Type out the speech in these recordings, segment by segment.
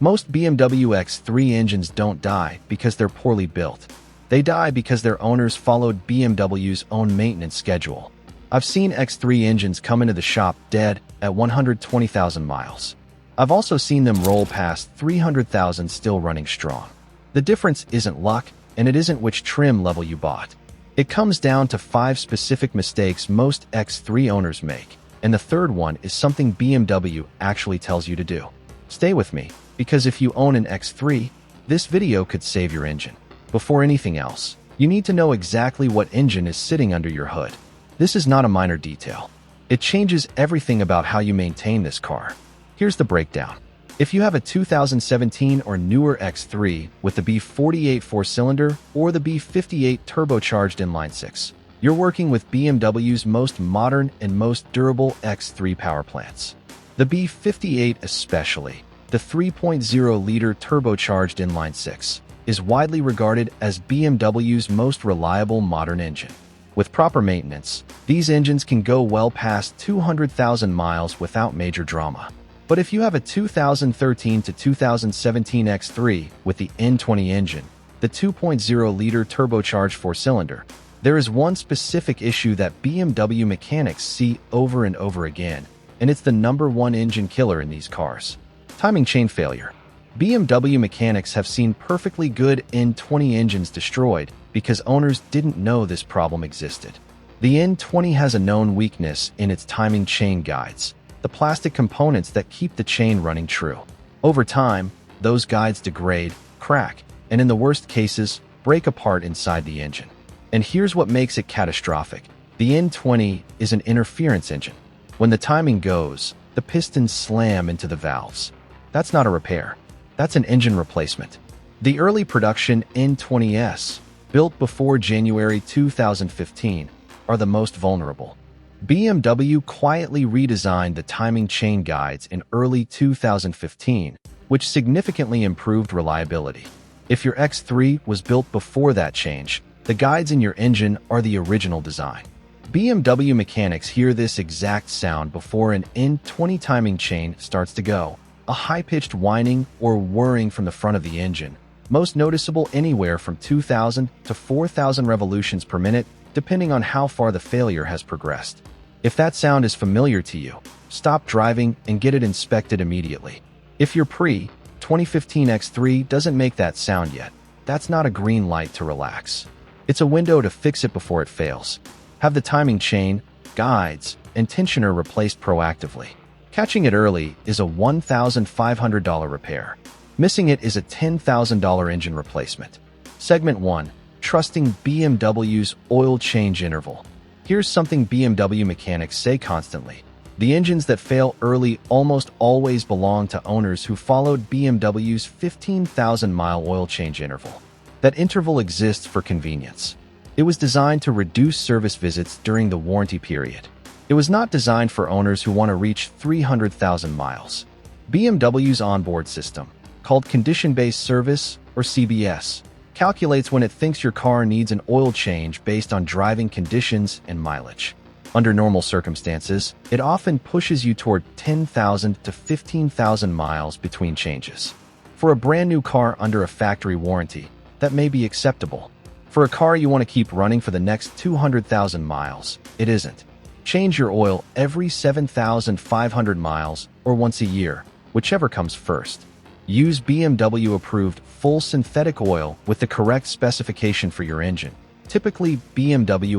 Most BMW X3 engines don't die because they're poorly built. They die because their owners followed BMW's own maintenance schedule. I've seen X3 engines come into the shop dead at 120,000 miles. I've also seen them roll past 300,000 still running strong. The difference isn't luck, and it isn't which trim level you bought. It comes down to 5 specific mistakes most X3 owners make, and the third one is something BMW actually tells you to do. Stay with me, because if you own an X3, this video could save your engine. Before anything else, you need to know exactly what engine is sitting under your hood. This is not a minor detail. It changes everything about how you maintain this car. Here's the breakdown. If you have a 2017 or newer X3 with the B48 4-cylinder or the B58 turbocharged inline-6, you're working with BMW's most modern and most durable X3 power plants. The B58 especially, the 3.0-liter turbocharged inline-6, is widely regarded as BMW's most reliable modern engine. With proper maintenance, these engines can go well past 200,000 miles without major drama. But if you have a 2013 to 2017 X3 with the N20 engine, the 2.0-liter turbocharged 4-cylinder, there is one specific issue that BMW mechanics see over and over again, and it's the #1 engine killer in these cars: timing chain failure. BMW mechanics have seen perfectly good N20 engines destroyed because owners didn't know this problem existed. The N20 has a known weakness in its timing chain guides, the plastic components that keep the chain running true. Over time, those guides degrade, crack, and in the worst cases, break apart inside the engine. And here's what makes it catastrophic. The N20 is an interference engine. When the timing goes, the pistons slam into the valves. That's not a repair. That's an engine replacement. The early production N20s, built before January 2015, are the most vulnerable. BMW quietly redesigned the timing chain guides in early 2015, which significantly improved reliability. If your X3 was built before that change, the guides in your engine are the original design. BMW mechanics hear this exact sound before an N20 timing chain starts to go, a high-pitched whining or whirring from the front of the engine, most noticeable anywhere from 2,000 to 4,000 revolutions per minute, depending on how far the failure has progressed. If that sound is familiar to you, stop driving and get it inspected immediately. If your pre-2015 X3 doesn't make that sound yet, that's not a green light to relax. It's a window to fix it before it fails. Have the timing chain, guides, and tensioner replaced proactively. Catching it early is a $1,500 repair. Missing it is a $10,000 engine replacement. Segment 1. Trusting BMW's oil change interval. Here's something BMW mechanics say constantly. The engines that fail early almost always belong to owners who followed BMW's 15,000-mile oil change interval. That interval exists for convenience. It was designed to reduce service visits during the warranty period. It was not designed for owners who want to reach 300,000 miles. BMW's onboard system, called Condition-Based Service, or CBS, calculates when it thinks your car needs an oil change based on driving conditions and mileage. Under normal circumstances, it often pushes you toward 10,000 to 15,000 miles between changes. For a brand new car under a factory warranty, that may be acceptable. For a car you want to keep running for the next 200,000 miles, it isn't. Change your oil every 7,500 miles or once a year, whichever comes first. Use BMW-approved full synthetic oil with the correct specification for your engine, typically BMW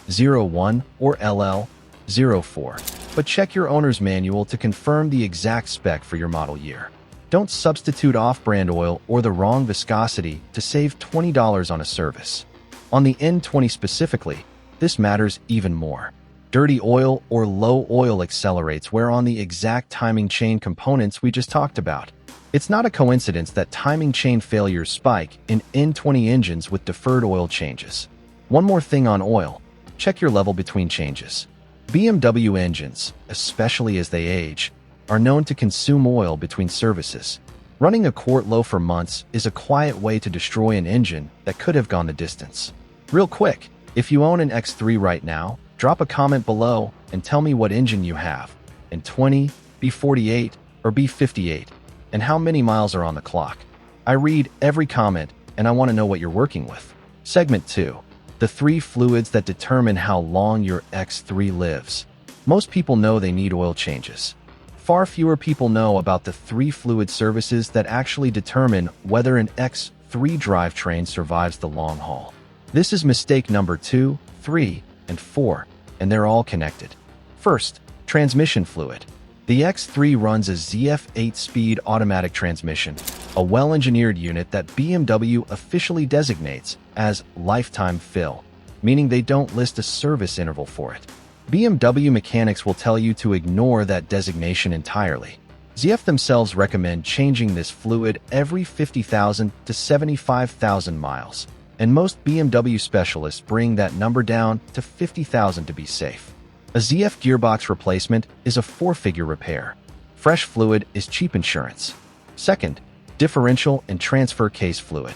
LL01 or LL04. But check your owner's manual to confirm the exact spec for your model year. Don't substitute off-brand oil or the wrong viscosity to save $20 on a service. On the N20 specifically, this matters even more. Dirty oil or low oil accelerates wear on the exact timing chain components we just talked about. It's not a coincidence that timing chain failures spike in N20 engines with deferred oil changes. One more thing on oil. Check your level between changes. BMW engines, especially as they age, are known to consume oil between services. Running a quart low for months is a quiet way to destroy an engine that could have gone the distance. Real quick, if you own an X3 right now, drop a comment below and tell me what engine you have, N20, B48, or B58. and how many miles are on the clock. I read every comment, and I want to know what you're working with. Segment 2. The 3 fluids that determine how long your X3 lives. Most people know they need oil changes. Far fewer people know about the 3 fluid services that actually determine whether an X3 drivetrain survives the long haul. This is mistake number 2, 3, and 4, and they're all connected. First, transmission fluid. The X3 runs a ZF 8-speed automatic transmission, a well-engineered unit that BMW officially designates as lifetime fill, meaning they don't list a service interval for it. BMW mechanics will tell you to ignore that designation entirely. ZF themselves recommend changing this fluid every 50,000 to 75,000 miles, and most BMW specialists bring that number down to 50,000 to be safe. A ZF gearbox replacement is a 4-figure repair. Fresh fluid is cheap insurance. Second, differential and transfer case fluid.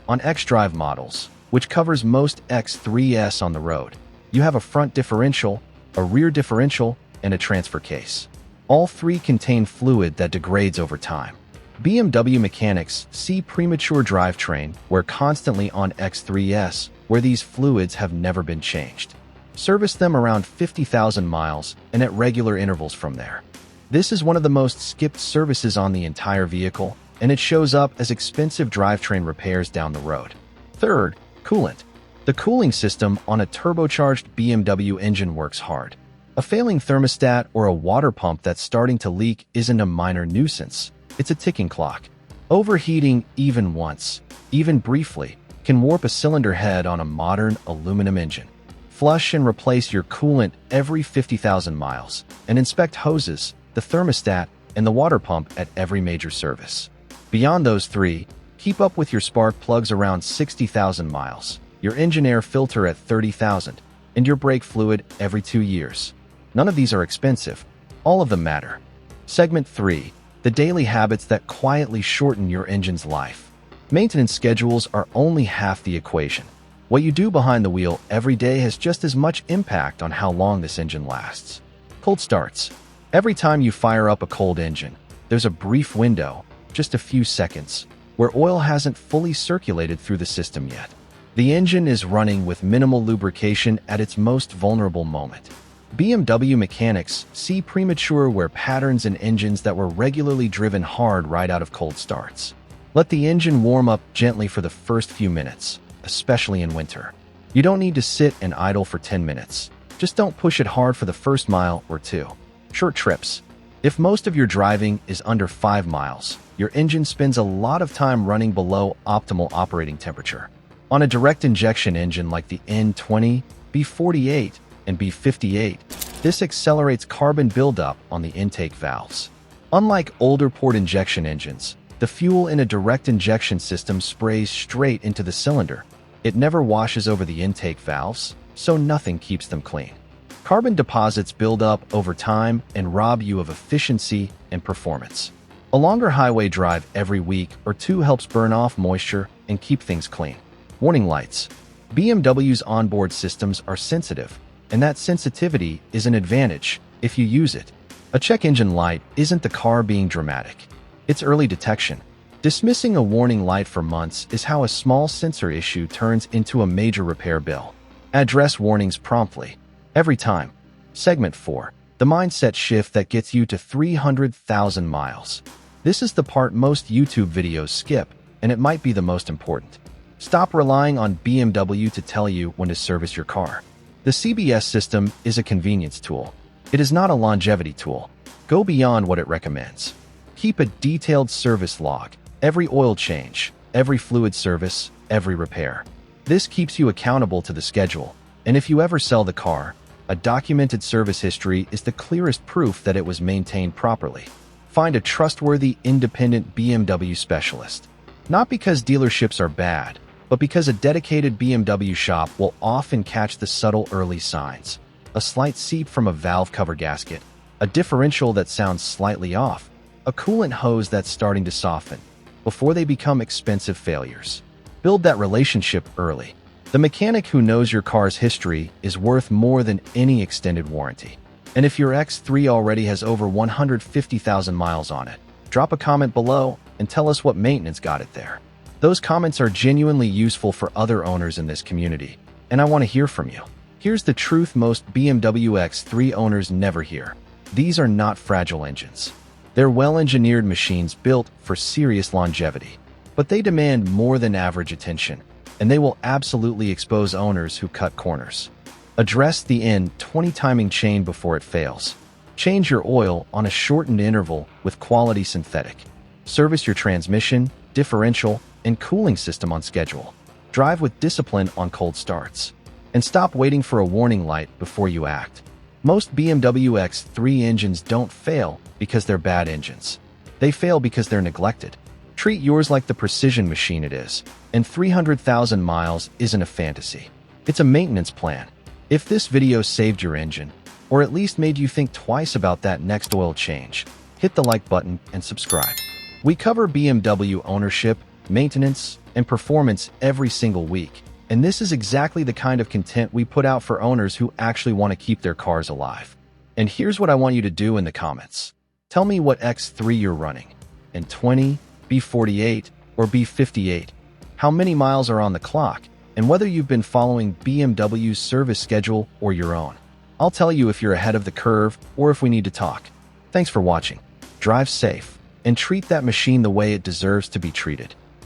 On X-Drive models, which covers most X3s on the road, you have a front differential, a rear differential, and a transfer case. All 3 contain fluid that degrades over time. BMW mechanics see premature drivetrain wear constantly on X3s where these fluids have never been changed. Service them around 50,000 miles and at regular intervals from there. This is one of the most skipped services on the entire vehicle, and it shows up as expensive drivetrain repairs down the road. Third, coolant. The cooling system on a turbocharged BMW engine works hard. A failing thermostat or a water pump that's starting to leak isn't a minor nuisance. It's a ticking clock. Overheating even once, even briefly, can warp a cylinder head on a modern aluminum engine. Flush and replace your coolant every 50,000 miles, and inspect hoses, the thermostat, and the water pump at every major service. Beyond those 3, keep up with your spark plugs around 60,000 miles, your engine air filter at 30,000, and your brake fluid every 2 years. None of these are expensive. All of them matter. Segment 3. The daily habits that quietly shorten your engine's life. Maintenance schedules are only half the equation. What you do behind the wheel every day has just as much impact on how long this engine lasts. Cold starts. Every time you fire up a cold engine, there's a brief window, just a few seconds, where oil hasn't fully circulated through the system yet. The engine is running with minimal lubrication at its most vulnerable moment. BMW mechanics see premature wear patterns in engines that were regularly driven hard right out of cold starts. Let the engine warm up gently for the first few minutes, especially in winter. You don't need to sit and idle for 10 minutes. Just don't push it hard for the first mile or 2. Short trips. If most of your driving is under 5 miles, your engine spends a lot of time running below optimal operating temperature. On a direct injection engine like the N20, B48, and B58, this accelerates carbon buildup on the intake valves. Unlike older port injection engines, the fuel in a direct injection system sprays straight into the cylinder. It never washes over the intake valves, so nothing keeps them clean. Carbon deposits build up over time and rob you of efficiency and performance. A longer highway drive every week or 2 helps burn off moisture and keep things clean. Warning lights. BMW's onboard systems are sensitive, and that sensitivity is an advantage if you use it. A check engine light isn't the car being dramatic. It's early detection. Dismissing a warning light for months is how a small sensor issue turns into a major repair bill. Address warnings promptly. Every time. Segment 4. The mindset shift that gets you to 300,000 miles. This is the part most YouTube videos skip, and it might be the most important. Stop relying on BMW to tell you when to service your car. The CBS system is a convenience tool. It is not a longevity tool. Go beyond what it recommends. Keep a detailed service log, every oil change, every fluid service, every repair. This keeps you accountable to the schedule, and if you ever sell the car, a documented service history is the clearest proof that it was maintained properly. Find a trustworthy, independent BMW specialist. Not because dealerships are bad, but because a dedicated BMW shop will often catch the subtle early signs. A slight seep from a valve cover gasket, a differential that sounds slightly off, a coolant hose that's starting to soften, before they become expensive failures. Build that relationship early. The mechanic who knows your car's history is worth more than any extended warranty. And if your X3 already has over 150,000 miles on it, Drop a comment below and tell us what maintenance got it there. Those comments are genuinely useful for other owners in this community, and I want to hear from you. Here's the truth most BMW X3 owners never hear. These are not fragile engines. They're well-engineered machines built for serious longevity. But they demand more than average attention, and they will absolutely expose owners who cut corners. Address the N20 timing chain before it fails. Change your oil on a shortened interval with quality synthetic. Service your transmission, differential, and cooling system on schedule. Drive with discipline on cold starts. And stop waiting for a warning light before you act. Most BMW X3 engines don't fail because they're bad engines. They fail because they're neglected. Treat yours like the precision machine it is, and 300,000 miles isn't a fantasy. It's a maintenance plan. If this video saved your engine, or at least made you think twice about that next oil change, hit the like button and subscribe. We cover BMW ownership, maintenance, and performance every single week, and this is exactly the kind of content we put out for owners who actually want to keep their cars alive. And here's what I want you to do in the comments. Tell me what X3 you're running. N20, B48, or B58. How many miles are on the clock, and whether you've been following BMW's service schedule or your own. I'll tell you if you're ahead of the curve or if we need to talk. Thanks for watching. Drive safe, and treat that machine the way it deserves to be treated.